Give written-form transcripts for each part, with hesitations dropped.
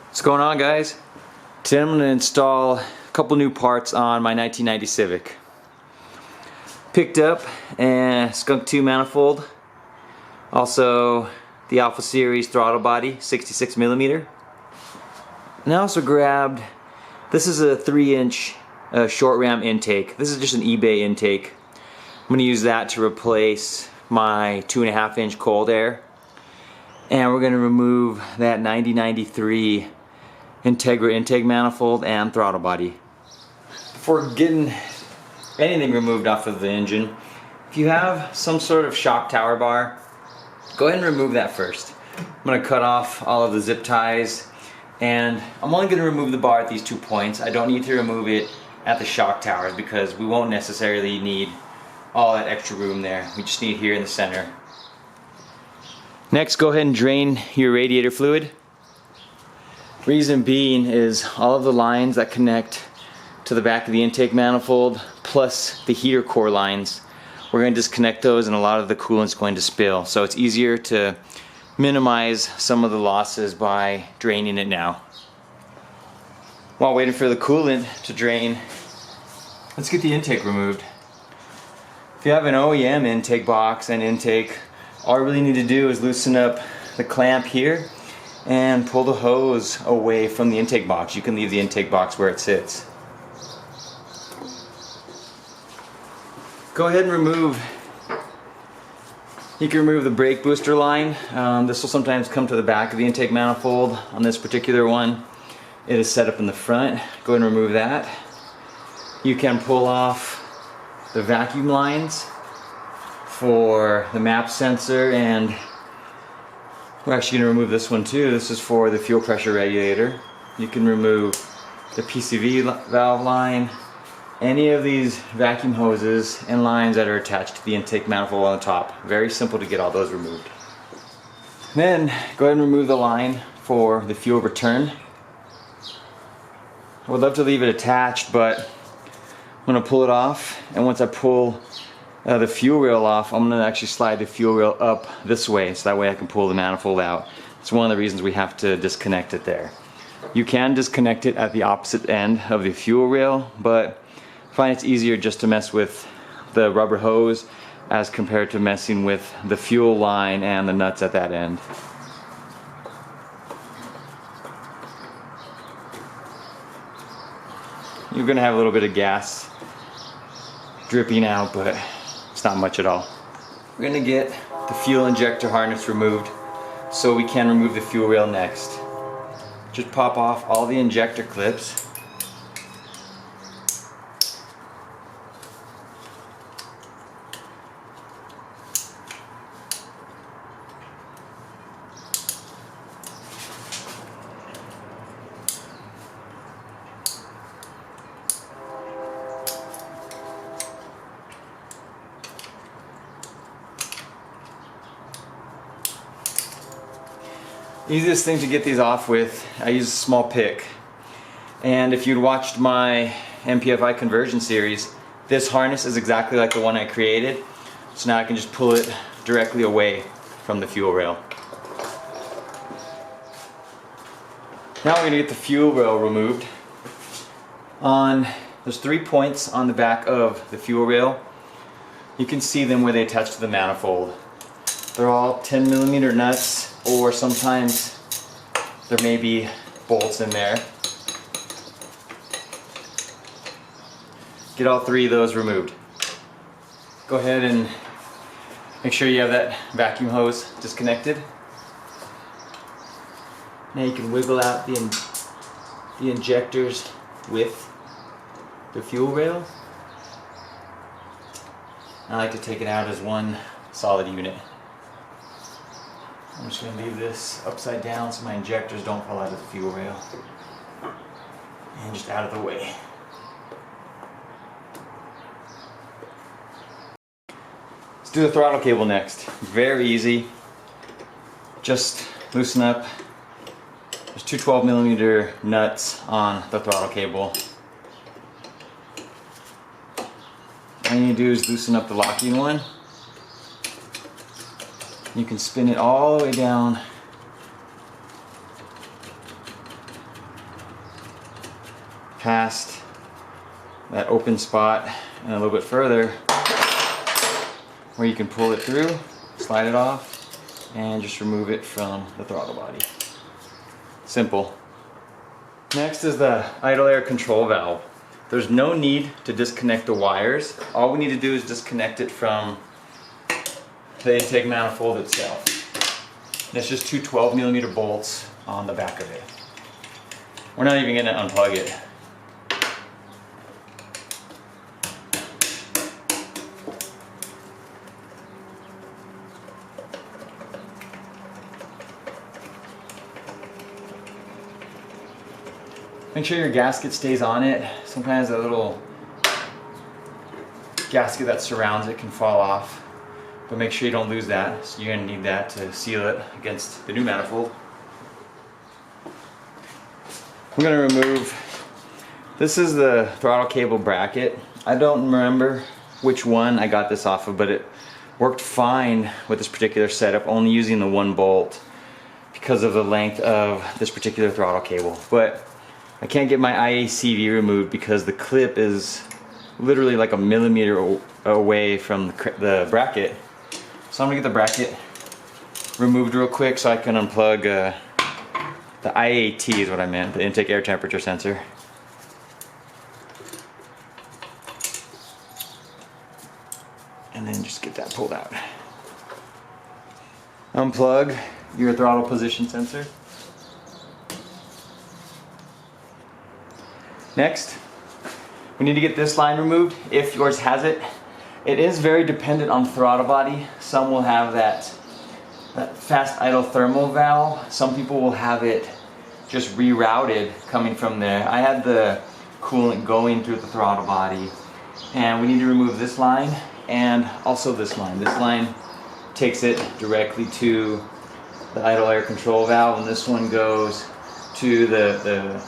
What's going on, guys? Today I'm going to install a couple new parts on my 1990 Civic. Picked up a Skunk2 manifold, also the Alpha Series Throttle Body 66mm. And I also grabbed, this is a 3-inch short ram intake. This is just an eBay intake. I'm going to use that to replace my 2.5-inch cold air. And we're going to remove that 9093 Integra intake manifold and throttle body. Before getting anything removed off of the engine, if you have some sort of shock tower bar, go ahead and remove that first. I'm going to cut off all of the zip ties, and I'm only going to remove the bar at these 2 points. I don't need to remove it at the shock towers because we won't necessarily need all that extra room there. We just need here in the center. Next, go ahead and drain your radiator fluid. Reason being is all of the lines that connect to the back of the intake manifold plus the heater core lines, we're going to disconnect those and a lot of the coolant's going to spill. So it's easier to minimize some of the losses by draining it now. While waiting for the coolant to drain, let's get the intake removed. If you have an OEM intake box and intake, all I really need to do is loosen up the clamp here and pull the hose away from the intake box. You can leave the intake box where it sits. Go ahead and remove, you can remove the brake booster line. This will sometimes come to the back of the intake manifold. On this particular one, it is set up in the front. Go ahead and remove that. You can pull off the vacuum lines for the map sensor, and we're actually going to remove this one too. This is for the fuel pressure regulator. You can remove the PCV valve line, any of these vacuum hoses and lines that are attached to the intake manifold on the top. Very simple to get all those removed. Then go ahead and remove the line for the fuel return. I would love to leave it attached, but I'm going to pull it off, and once I pull the fuel rail off, I'm going to actually slide the fuel rail up this way so that way I can pull the manifold out. It's one of the reasons we have to disconnect it there. You can disconnect it at the opposite end of the fuel rail, but I find it's easier just to mess with the rubber hose as compared to messing with the fuel line and the nuts at that end. You're going to have a little bit of gas dripping out, but it's not much at all. We're going to get the fuel injector harness removed so we can remove the fuel rail next. Just pop off all the injector clips. Easiest thing to get these off with, I use a small pick. And if you'd watched my MPFI conversion series, this harness is exactly like the one I created. So now I can just pull it directly away from the fuel rail. Now we're going to get the fuel rail removed. There's 3 points on the back of the fuel rail. You can see them where they attach to the manifold. They're all 10mm nuts, or sometimes there may be bolts in there. Get all 3 of those removed. Go ahead and make sure you have that vacuum hose disconnected. Now you can wiggle out the injectors with the fuel rail. I like to take it out as one solid unit. I'm just going to leave this upside down so my injectors don't fall out of the fuel rail. And just out of the way. Let's do the throttle cable next. Very easy. Just loosen up. There's 2 12mm nuts on the throttle cable. All you need to do is loosen up the locking one. You can spin it all the way down past that open spot and a little bit further where you can pull it through, slide it off, and just remove it from the throttle body. Simple. Next is the idle air control valve. There's no need to disconnect the wires. All we need to do is disconnect it from the intake manifold itself. It's just two 12mm bolts on the back of it. We're not even going to unplug it. Make sure your gasket stays on it. Sometimes that little gasket that surrounds it can fall off, but make sure you don't lose that. So you're going to need that to seal it against the new manifold. I'm going to remove, this is the throttle cable bracket. I don't remember which one I got this off of, but it worked fine with this particular setup, only using the one bolt because of the length of this particular throttle cable. But I can't get my IACV removed because the clip is literally like a millimeter away from the bracket. So I'm gonna get the bracket removed real quick so I can unplug the IAT is what I meant, the intake air temperature sensor. And then just get that pulled out. Unplug your throttle position sensor. Next, we need to get this line removed if yours has it. It is very dependent on throttle body. Some will have that fast idle thermal valve. Some people will have it just rerouted coming from there. I had the coolant going through the throttle body, and we need to remove this line and also this line. This line takes it directly to the idle air control valve, and this one goes to the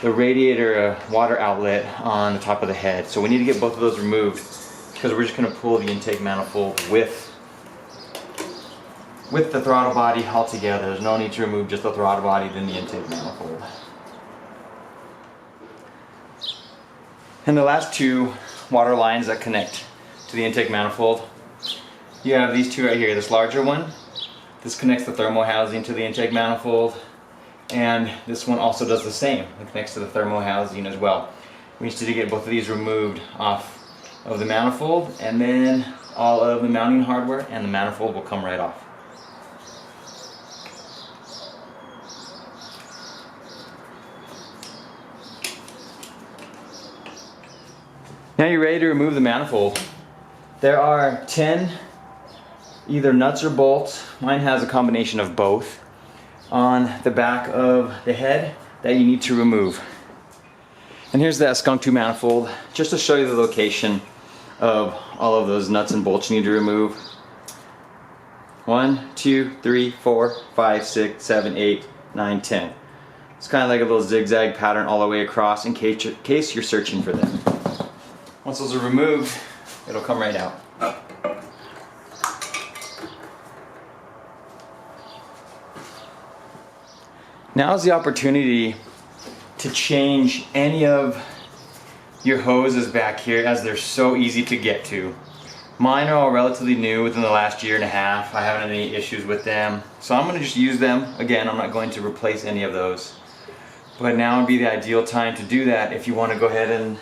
the radiator water outlet on the top of the head. So we need to get both of those removed because we're just going to pull the intake manifold with the throttle body all together. There's no need to remove just the throttle body, then the intake manifold. And the last two water lines that connect to the intake manifold, you have these two right here. This larger one, this connects the thermal housing to the intake manifold. And this one also does the same. It connects to the thermal housing as well. We need to get both of these removed off of the manifold, and then all of the mounting hardware and the manifold will come right off. Now you're ready to remove the manifold. There are 10 either nuts or bolts. Mine has a combination of both on the back of the head that you need to remove. And here's that Skunk2 manifold, just to show you the location of all of those nuts and bolts you need to remove. 1, 2, 3, 4, 5, 6, 7, 8, 9, 10. It's kind of like a little zigzag pattern all the way across in case you're searching for them. Once those are removed, it'll come right out. Now is the opportunity to change any of your hoses back here, as they're so easy to get to. Mine are all relatively new within the last year and a half. I haven't had any issues with them. So I'm going to just use them. Again, I'm not going to replace any of those. But now would be the ideal time to do that if you want to go ahead and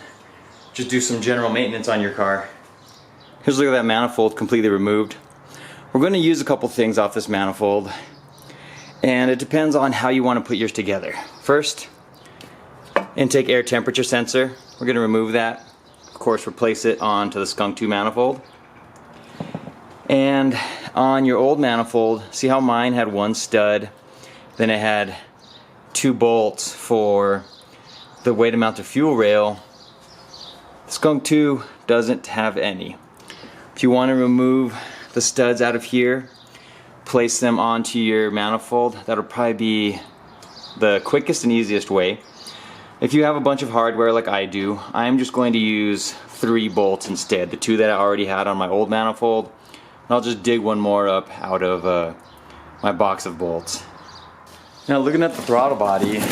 just do some general maintenance on your car. Here's a look at that manifold completely removed. We're going to use a couple things off this manifold, and it depends on how you want to put yours together. First, intake air temperature sensor. We're going to remove that. Of course, replace it onto the Skunk2 manifold. And on your old manifold, see how mine had one stud, then it had 2 bolts for the way to mount the fuel rail. Skunk2 doesn't have any. If you want to remove the studs out of here, place them onto your manifold. That'll probably be the quickest and easiest way. If you have a bunch of hardware like I do, I'm just going to use 3 bolts instead, the 2 that I already had on my old manifold. And I'll just dig one more up out of my box of bolts. Now looking at the throttle body,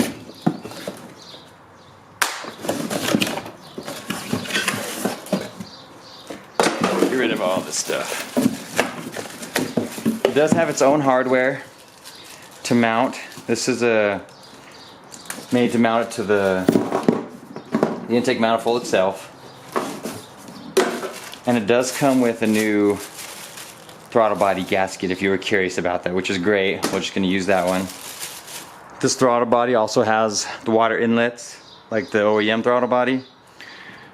this stuff. It does have its own hardware to mount. This is made to mount it to the intake manifold itself. And it does come with a new throttle body gasket if you were curious about that, which is great. We're just going to use that one. This throttle body also has the water inlets like the OEM throttle body.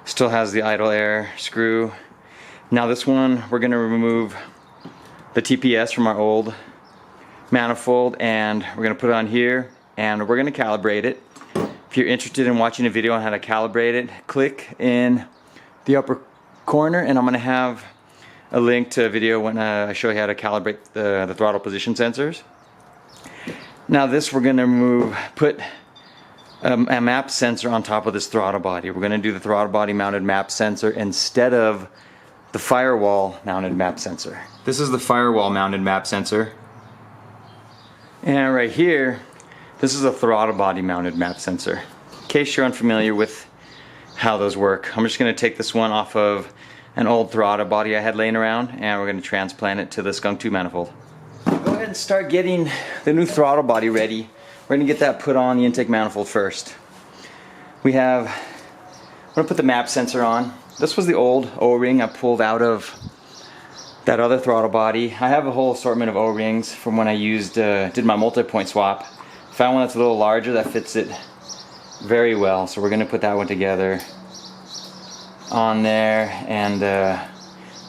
Still has the idle air screw. Now this one, we're going to remove the TPS from our old manifold, and we're going to put it on here, and we're going to calibrate it. If you're interested in watching a video on how to calibrate it, click in the upper corner, and I'm going to have a link to a video when I show you how to calibrate the throttle position sensors. Now this, we're going to put a map sensor on top of this throttle body. We're going to do the throttle body mounted map sensor instead of the firewall mounted map sensor. This is the firewall mounted map sensor. And right here, this is a throttle body mounted map sensor. In case you're unfamiliar with how those work, I'm just going to take this one off of an old throttle body I had laying around, and we're going to transplant it to the Skunk2 manifold. Go ahead and start getting the new throttle body ready. We're going to get that put on the intake manifold first. I'm going to put the map sensor on. This was the old O-ring I pulled out of that other throttle body. I have a whole assortment of O-rings from when I did my multi-point swap. Found one that's a little larger that fits it very well, so we're going to put that one together on there, and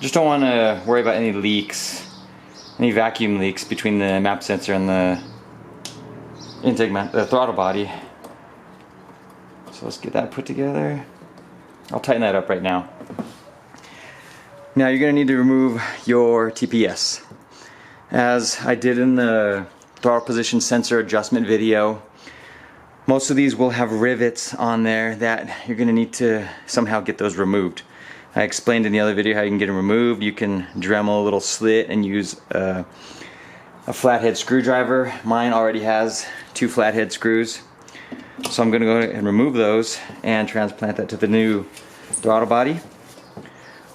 just don't want to worry about any leaks, any vacuum leaks between the map sensor and the intake throttle body. So let's get that put together. I'll tighten that up right now. Now you're going to need to remove your TPS. As I did in the throttle position sensor adjustment video, most of these will have rivets on there that you're going to need to somehow get those removed. I explained in the other video how you can get them removed. You can Dremel a little slit and use a flathead screwdriver. Mine already has 2 flathead screws. So I'm going to go ahead and remove those and transplant that to the new throttle body.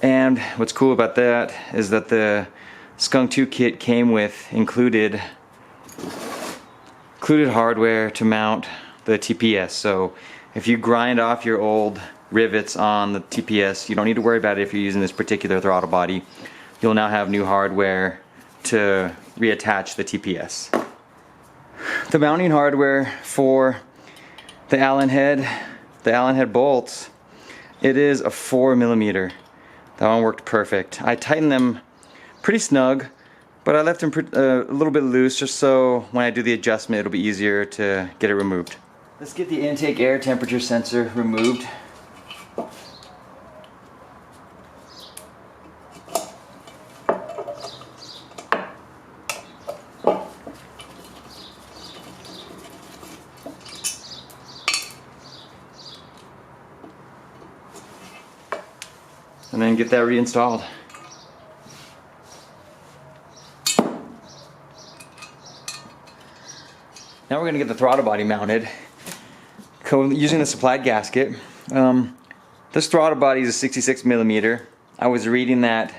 And what's cool about that is that the Skunk2 kit came with included hardware to mount the TPS. So if you grind off your old rivets on the TPS, you don't need to worry about it if you're using this particular throttle body. You'll now have new hardware to reattach the TPS. The mounting hardware for the Allen head bolts, it is a 4mm. That one worked perfect. I tightened them pretty snug, but I left them a little bit loose just so when I do the adjustment it'll be easier to get it removed. Let's get the intake air temperature sensor removed. And then get that reinstalled. Now we're going to get the throttle body mounted using the supplied gasket. This throttle body is a 66mm. I was reading that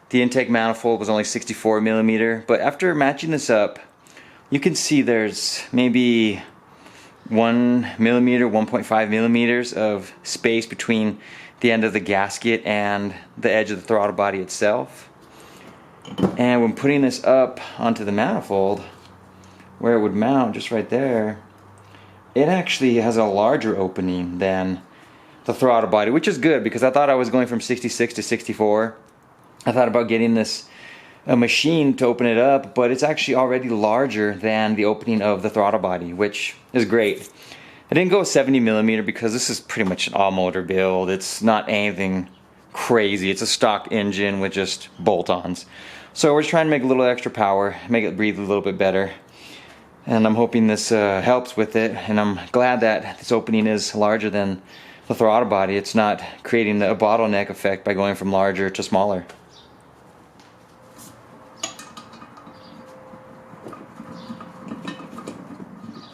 the intake manifold was only 64mm, but after matching this up, you can see there's maybe 1mm, 1.5mm of space between the end of the gasket and the edge of the throttle body itself. And when putting this up onto the manifold, where it would mount, just right there, it actually has a larger opening than the throttle body, which is good because I thought I was going from 66 to 64. I thought about getting a machine to open it up, but it's actually already larger than the opening of the throttle body, which is great. I didn't go 70mm because this is pretty much an all-motor build. It's not anything crazy. It's a stock engine with just bolt-ons. So we're just trying to make a little extra power, make it breathe a little bit better. And I'm hoping this helps with it. And I'm glad that this opening is larger than the throttle body. It's not creating a bottleneck effect by going from larger to smaller.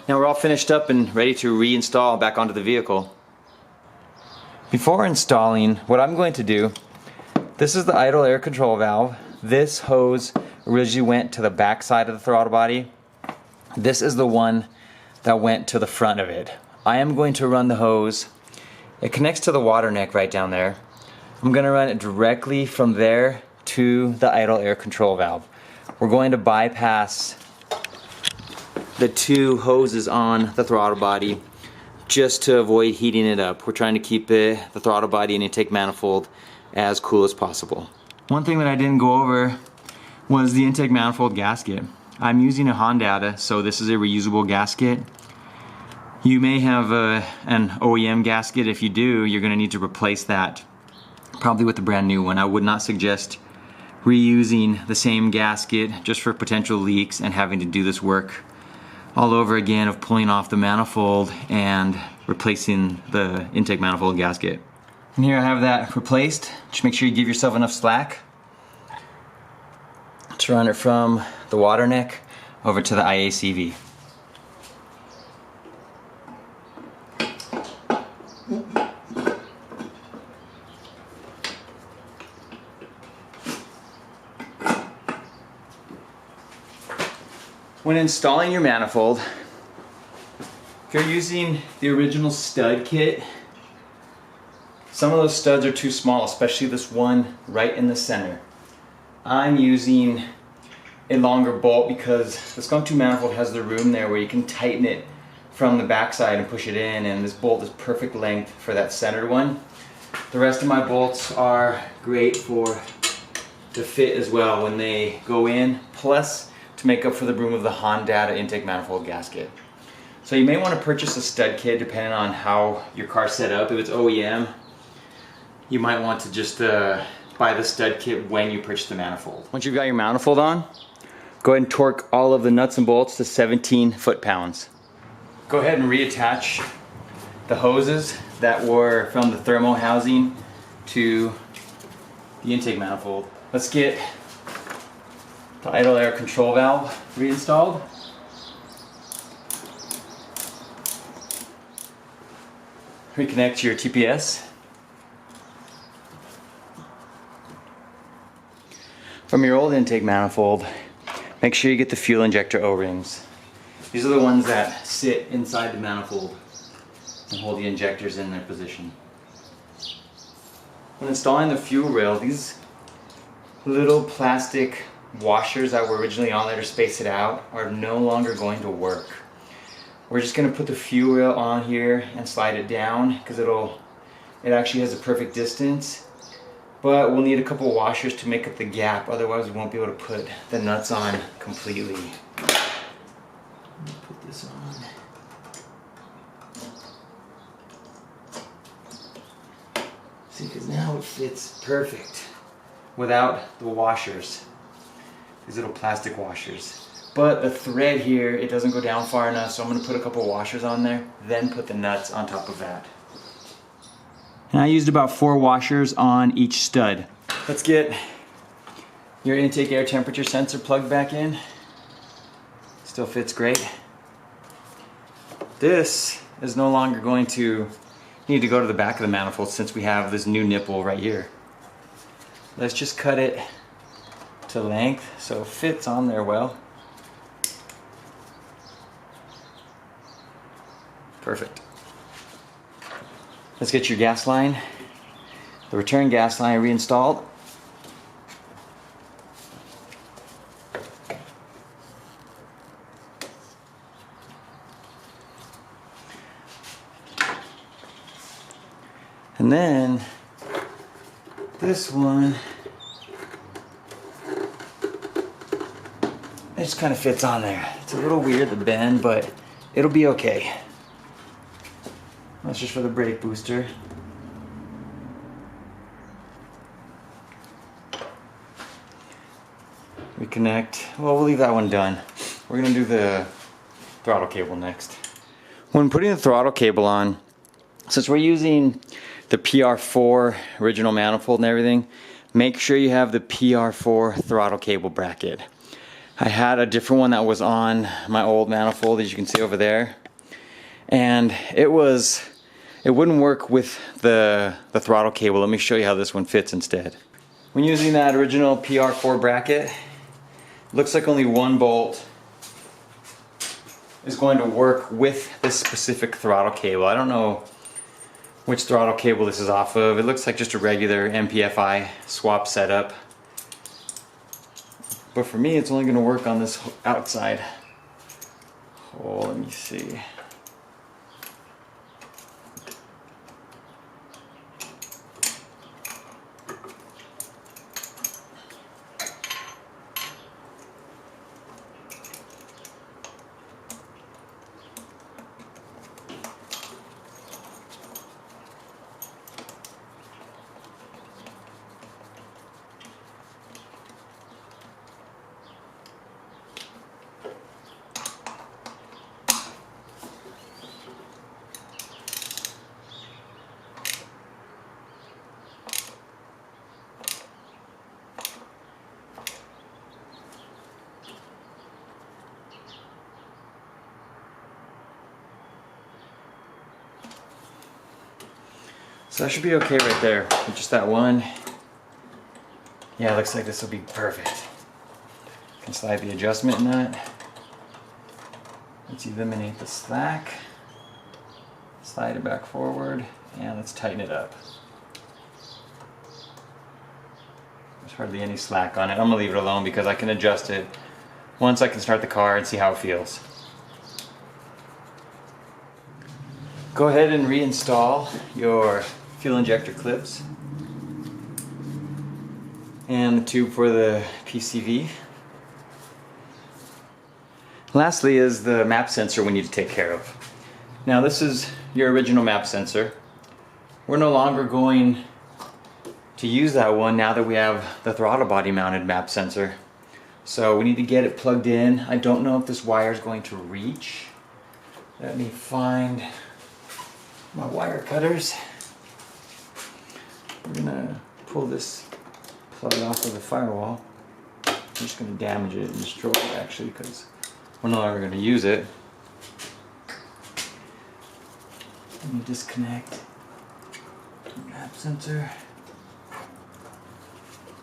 Now we're all finished up and ready to reinstall back onto the vehicle. Before installing, what I'm going to do, This is the idle air control valve. This hose originally went to the back side of the throttle body. This is the one that went to the front of it. I am going to run the hose. It connects to the water neck right down there. I'm going to run it directly from there to the idle air control valve. We're going to bypass the two hoses on the throttle body just to avoid heating it up. We're trying to keep the throttle body and intake manifold as cool as possible. One thing that I didn't go over was the intake manifold gasket. I'm using a Honda, so this is a reusable gasket. You may have an OEM gasket. If you do, you're going to need to replace that, probably with a brand new one. I would not suggest reusing the same gasket just for potential leaks and having to do this work all over again of pulling off the manifold and replacing the intake manifold gasket. And here I have that replaced. Just make sure you give yourself enough slack to run it from the water neck over to the IACV. When installing your manifold, if you're using the original stud kit, some of those studs are too small, especially this one right in the center. I'm using a longer bolt because the Skunk2 manifold has the room there where you can tighten it from the backside and push it in, and this bolt is perfect length for that centered one. The rest of my bolts are great for the fit as well when they go in, plus to make up for the room of the Honda intake manifold gasket. So you may want to purchase a stud kit depending on how your car's set up. If it's OEM, you might want to just buy the stud kit when you purchase the manifold. Once you've got your manifold on, go ahead and torque all of the nuts and bolts to 17 foot-pounds. Go ahead and reattach the hoses that were from the thermo housing to the intake manifold. Let's get the idle air control valve reinstalled. Reconnect your TPS. From your old intake manifold, make sure you get the fuel injector O-rings. These are the ones that sit inside the manifold and hold the injectors in their position. When installing the fuel rail, these little plastic washers that were originally on there to space it out are no longer going to work. We're just going to put the fuel rail on here and slide it down because it actually has a perfect distance, but we'll need a couple washers to make up the gap, otherwise we won't be able to put the nuts on completely. Put this on. See, because now it fits perfect without the washers. These little plastic washers. But the thread here, it doesn't go down far enough, so I'm going to put a couple washers on there, then put the nuts on top of that. And I used about 4 washers on each stud. Let's get your intake air temperature sensor plugged back in. Still fits great. This is no longer going to need to go to the back of the manifold since we have this new nipple right here. Let's just cut it to length so it fits on there well. Perfect. Let's get your gas line, the return gas line reinstalled. And then this one, it just kind of fits on there. It's a little weird to bend, but it'll be okay. That's just for the brake booster. Reconnect. Well, we'll leave that one done. We're gonna do the throttle cable next. When putting the throttle cable on, since we're using the PR4 original manifold and everything, make sure you have the PR4 throttle cable bracket. I had a different one that was on my old manifold, as you can see over there, and it wouldn't work with the throttle cable. Let me show you how this one fits instead. When using that original PR4 bracket, looks like only one bolt is going to work with this specific throttle cable. I don't know which throttle cable this is off of. It looks like just a regular MPFI swap setup. But for me, it's only going to work on this outside hole. Let me see. So that should be okay right there, with just that one. Yeah, it looks like this will be perfect. Can slide the adjustment nut. Let's eliminate the slack. Slide it back forward, and let's tighten it up. There's hardly any slack on it. I'm gonna leave it alone because I can adjust it once I can start the car and see how it feels. Go ahead and reinstall your fuel injector clips and the tube for the PCV. Lastly is the map sensor we need to take care of. Now this is your original map sensor. We're no longer going to use that one now that we have the throttle body mounted map sensor. So we need to get it plugged in. I don't know if this wire is going to reach. Let me find my wire cutters. We're gonna pull this plug off of the firewall. I'm just gonna damage it and destroy it actually because we're no longer gonna use it. Let me disconnect the map sensor.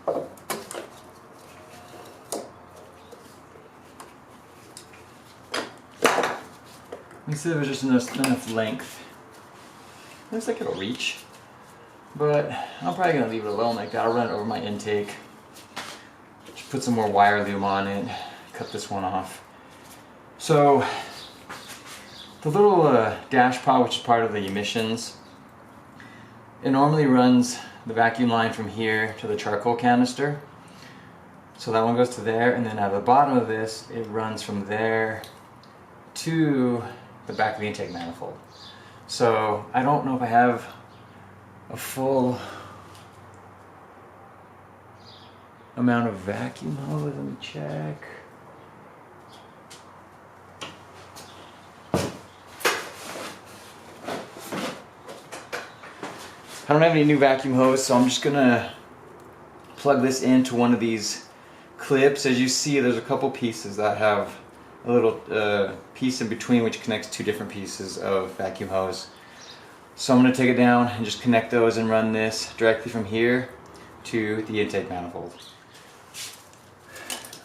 Let me see if there's just enough length. Looks like it'll reach. But I'm probably going to leave it alone like that. I'll run it over my intake. Just put some more wire loom on it. Cut this one off. So the little dash pod, which is part of the emissions, it normally runs the vacuum line from here to the charcoal canister. So that one goes to there, and then at the bottom of this, it runs from there to the back of the intake manifold. So I don't know if I have a full amount of vacuum hose. Let me check. I don't have any new vacuum hose, so I'm just gonna plug this into one of these clips. As you see, there's a couple pieces that have a little piece in between which connects two different pieces of vacuum hose. So I'm going to take it down and just connect those and run this directly from here to the intake manifold.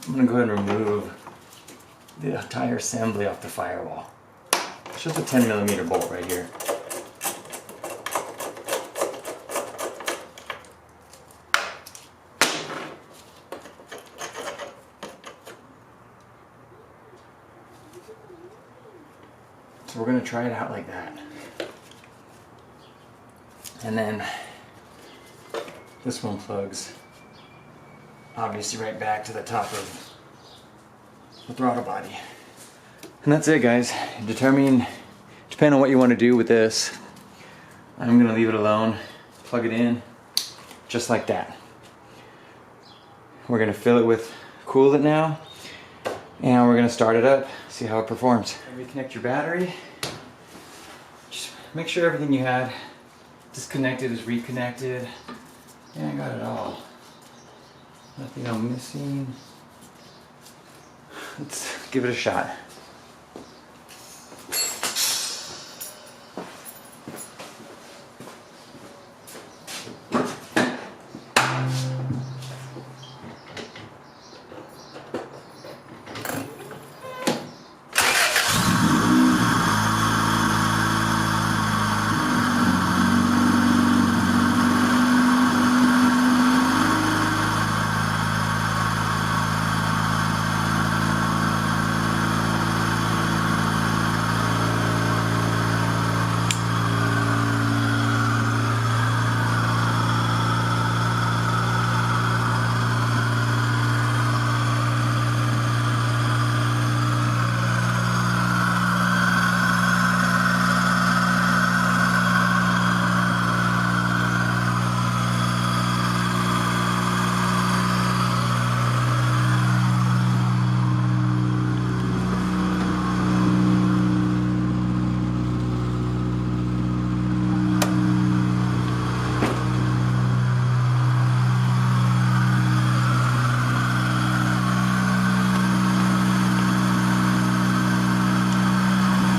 I'm going to go ahead and remove the entire assembly off the firewall. It's just a 10mm bolt right here. So we're going to try it out like that. And then this one plugs obviously right back to the top of the throttle body. And that's it, guys. Depending on what you want to do with this, I'm going to leave it alone, plug it in just like that. We're going to fill it with coolant now, and we're going to start it up, see how it performs. Reconnect your battery. Just make sure everything you had disconnected is reconnected. Yeah, I got it all. Nothing I'm missing. Let's give it a shot.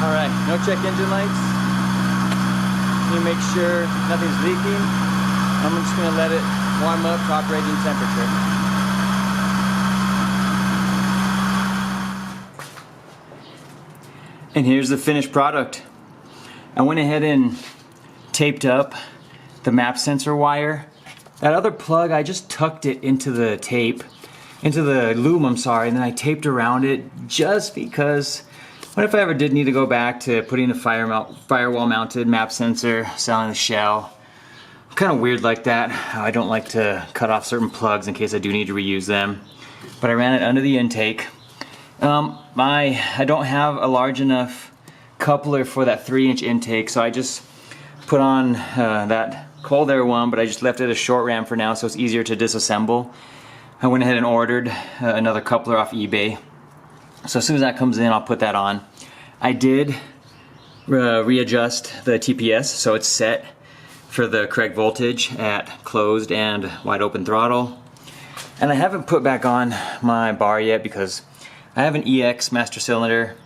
Alright, no check engine lights. Need to make sure nothing's leaking. I'm just going to let it warm up to operating temperature. And here's the finished product. I went ahead and taped up the map sensor wire. That other plug, I just tucked it into the loom, I'm sorry, and then I taped around it just because what if I ever did need to go back to putting a firewall mounted map sensor, selling the shell. I'm kind of weird like that. I don't like to cut off certain plugs in case I do need to reuse them. But I ran it under the intake. I don't have a large enough coupler for that 3-inch intake, so I just put on that cold air one, but I just left it a short ram for now so it's easier to disassemble. I went ahead and ordered another coupler off eBay. So as soon as that comes in, I'll put that on. I did readjust the TPS so it's set for the correct voltage at closed and wide open throttle. And I haven't put back on my bar yet because I have an EX master cylinder.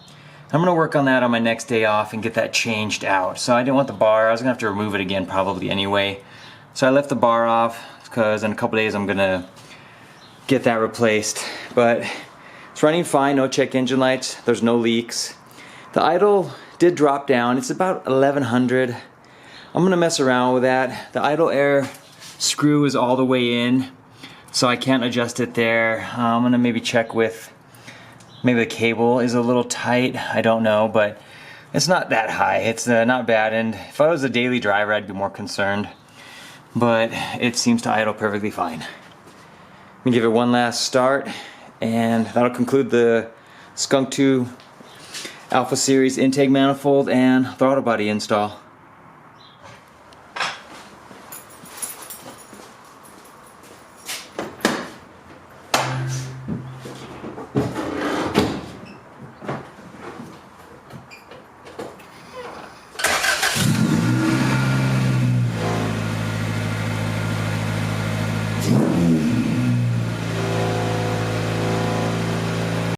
I'm gonna work on that on my next day off and get that changed out. So I didn't want the bar, I was gonna have to remove it again probably anyway. So I left the bar off because in a couple days I'm gonna get that replaced. But it's running fine, no check engine lights, there's no leaks. The idle did drop down, it's about 1100. I'm gonna mess around with that. The idle air screw is all the way in, so I can't adjust it there. I'm gonna maybe check with, maybe the cable is a little tight, I don't know, but it's not that high, it's not bad, and if I was a daily driver I'd be more concerned, but it seems to idle perfectly fine. Let me give it one last start, and that'll conclude the Skunk2 Alpha Series intake manifold and throttle body install.